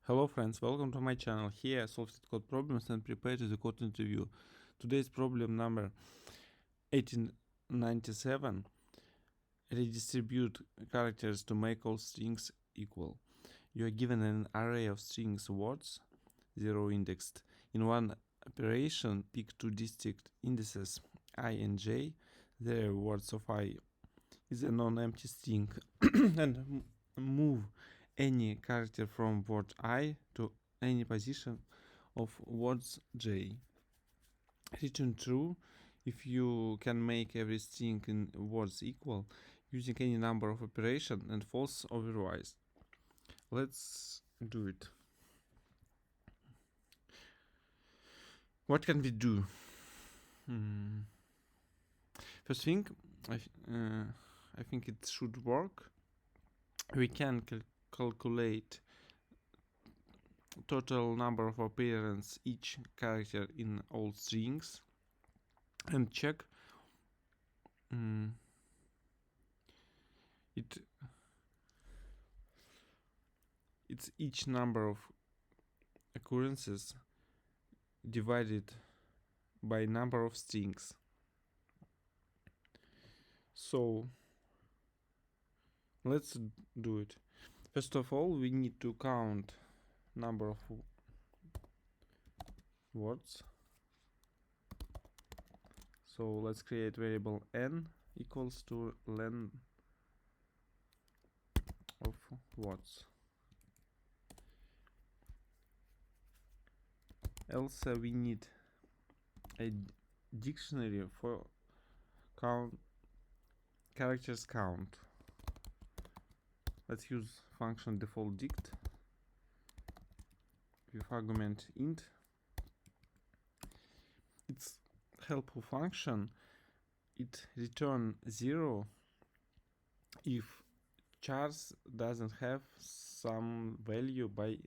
Hello friends, welcome to my channel. Here I solve LeetCode problems and prepare to the code interview. Today's problem number 1897. Redistribute characters to make all strings equal. You are given an array of strings words, 0 indexed. In one operation, pick two distinct indices I and j. The words of I is a non-empty string and move any character from word I to any position of words j. Return true if you can make every string in words equal using any number of operation, and false otherwise. Let's do it. What can we do? First thing, I think it should work. We can calculate total number of appearance each character in all strings and check it's each number of occurrences divided by number of strings. So let's do it. First of all, we need to count number of words. So let's create variable n equals to len of words. Else we need a dictionary for characters count. Let's use function default dict with argument int. It's helpful function. It return 0 if chars doesn't have some value by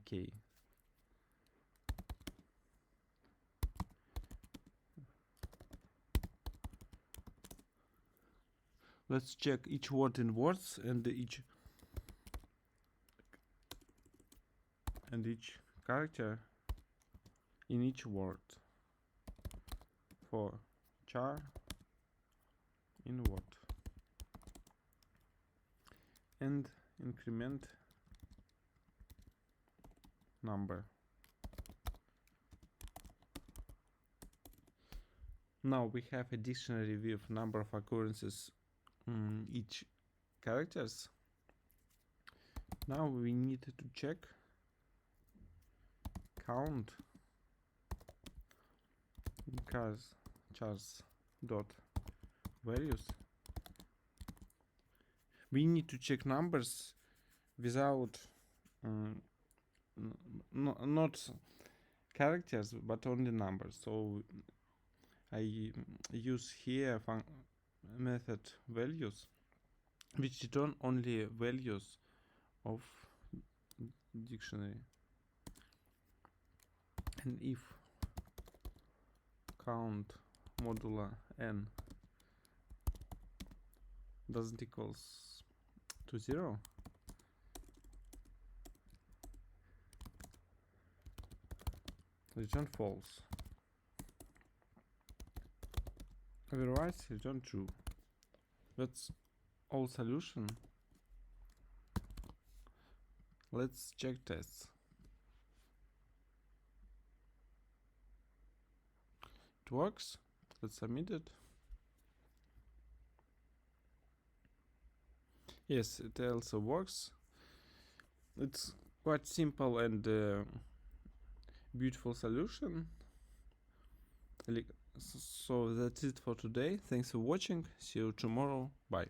k. Let's check each word in words and each character in each word for char in word, and increment number. Now we have a dictionary with number of occurrences each characters. Now we need to check count chars dot values. We need to check numbers without not characters but only numbers. So I use here method values, which return only values of dictionary. And if count modulo n doesn't equals to 0, return false. Otherwise, return true. That's all solution. Let's check tests. It works. Let's submit it. Yes, it also works. It's quite simple and beautiful solution. So that's it for today. Thanks for watching. See you tomorrow. Bye.